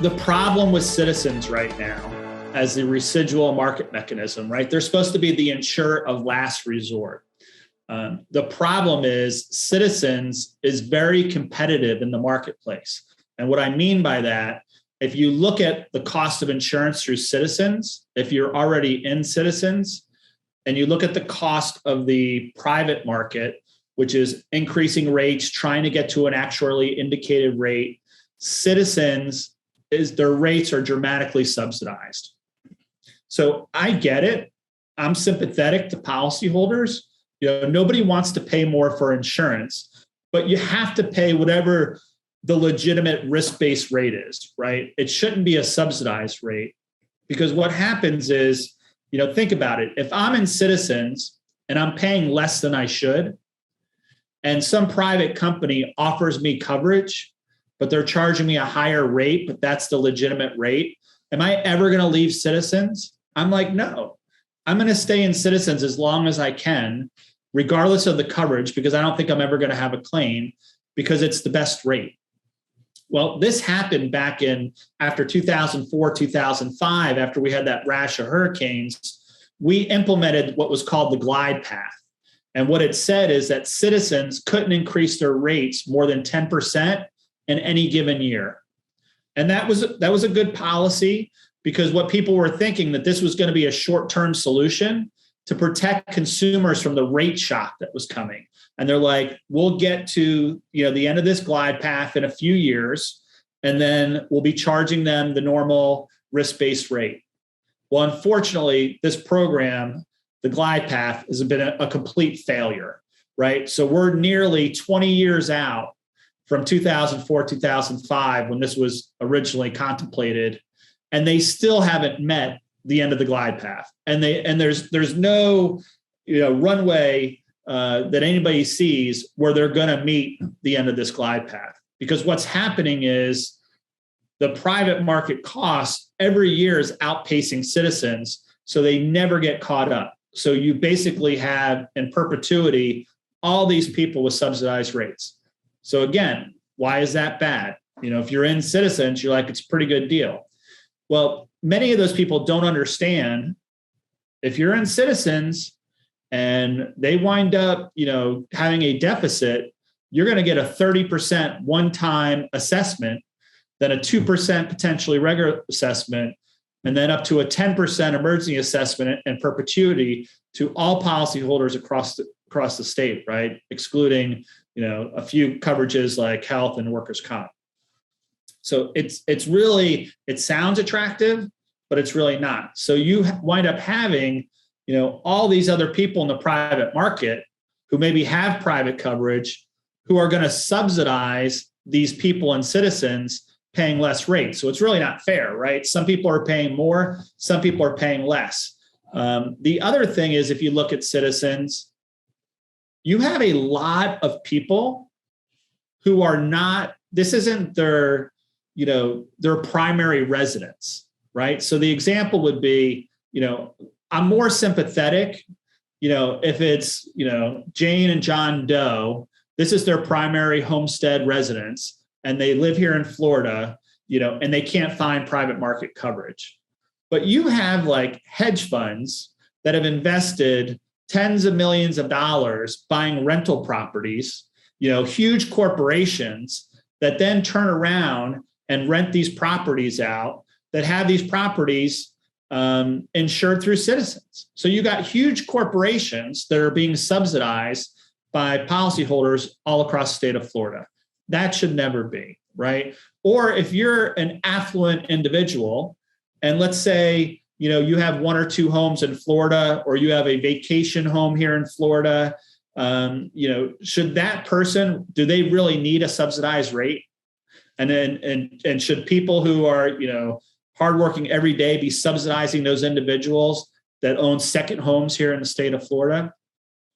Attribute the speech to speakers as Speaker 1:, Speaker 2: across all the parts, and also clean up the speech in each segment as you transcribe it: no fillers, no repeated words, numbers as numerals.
Speaker 1: The problem with Citizens right now as the residual market mechanism, right? They're supposed to be the insurer of last resort. The problem is Citizens is very competitive in the marketplace. And what I mean by that, if you look at the cost of insurance through Citizens, if you're already in Citizens, and you look at the cost of the private market, which is increasing rates, trying to get to an actuarially indicated rate, Citizens their rates are dramatically subsidized. So I get it. I'm sympathetic to policyholders. Nobody wants to pay more for insurance, but you have to pay whatever the legitimate risk-based rate is, right? It shouldn't be a subsidized rate, because what happens is, think about it. If I'm in Citizens and I'm paying less than I should, and some private company offers me coverage, but they're charging me a higher rate, but that's the legitimate rate, am I ever going to leave Citizens? I'm like, no, I'm going to stay in Citizens as long as I can, regardless of the coverage, because I don't think I'm ever going to have a claim, because it's the best rate. Well, this happened back in after 2004, 2005, after we had that rash of hurricanes. We implemented what was called the glide path. And what it said is that Citizens couldn't increase their rates more than 10% in any given year. And that was a good policy, because what people were thinking, that this was going to be a short-term solution to protect consumers from the rate shock that was coming. And they're like, we'll get to the end of this glide path in a few years, and then we'll be charging them the normal risk-based rate. Well, unfortunately, this program, the glide path, has been a complete failure, right? So we're nearly 20 years out from 2004, 2005, when this was originally contemplated, and they still haven't met the end of the glide path. And there's no runway that anybody sees where they're going to meet the end of this glide path. Because what's happening is the private market cost every year is outpacing Citizens, so they never get caught up. So you basically have in perpetuity all these people with subsidized rates. So again, why is that bad? If you're in Citizens, you're like, it's a pretty good deal. Well, many of those people don't understand, if you're in Citizens and they wind up, having a deficit, you're going to get a 30% one-time assessment, then a 2% potentially regular assessment, and then up to a 10% emergency assessment in perpetuity to all policyholders across the state, right? Excluding, a few coverages like health and workers' comp. So it's really, it sounds attractive, but it's really not. So you wind up having, all these other people in the private market who maybe have private coverage, who are going to subsidize these people in Citizens paying less rates. So it's really not fair, right? Some people are paying more, some people are paying less. The other thing is, if you look at Citizens, you have a lot of people who are not, this isn't their primary residence, right? So the example would be, I'm more sympathetic, if it's, Jane and John Doe, this is their primary homestead residence, and they live here in Florida, and they can't find private market coverage. But you have like hedge funds that have invested tens of millions of dollars buying rental properties, huge corporations that then turn around and rent these properties out, that have these properties insured through Citizens. So you got huge corporations that are being subsidized by policyholders all across the state of Florida. That should never be, right? Or if you're an affluent individual, and let's say, you have one or two homes in Florida, or you have a vacation home here in Florida, should that person, do they really need a subsidized rate? And should people who are, hardworking every day be subsidizing those individuals that own second homes here in the state of Florida?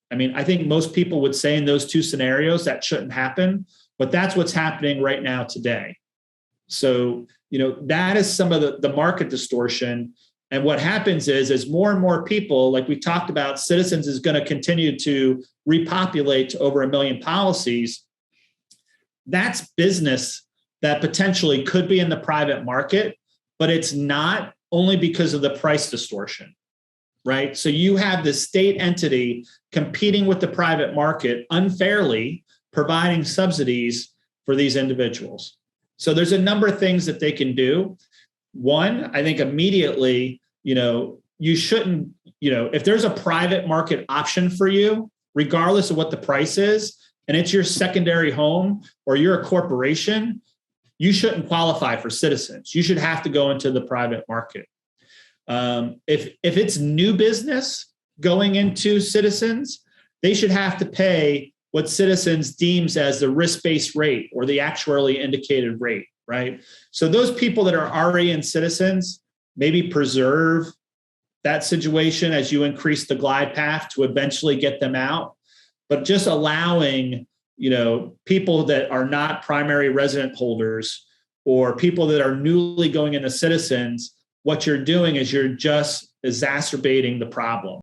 Speaker 1: I mean, I think most people would say in those two scenarios that shouldn't happen, but that's what's happening right now today. So, that is some of the market distortion. And what happens is, as more and more people, like we talked about, Citizens is going to continue to repopulate to over 1 million policies. That's business that potentially could be in the private market, but it's not, only because of the price distortion, right? So you have the state entity competing with the private market unfairly, providing subsidies for these individuals. So there's a number of things that they can do. One, I think immediately, you shouldn't, if there's a private market option for you, regardless of what the price is, and it's your secondary home or you're a corporation, you shouldn't qualify for Citizens. You should have to go into the private market. If it's new business going into Citizens, they should have to pay what Citizens deems as the risk-based rate or the actuarially indicated rate, right? So those people that are already in Citizens, maybe preserve that situation as you increase the glide path to eventually get them out. But just allowing, people that are not primary resident holders or people that are newly going into Citizens, what you're doing is you're just exacerbating the problem.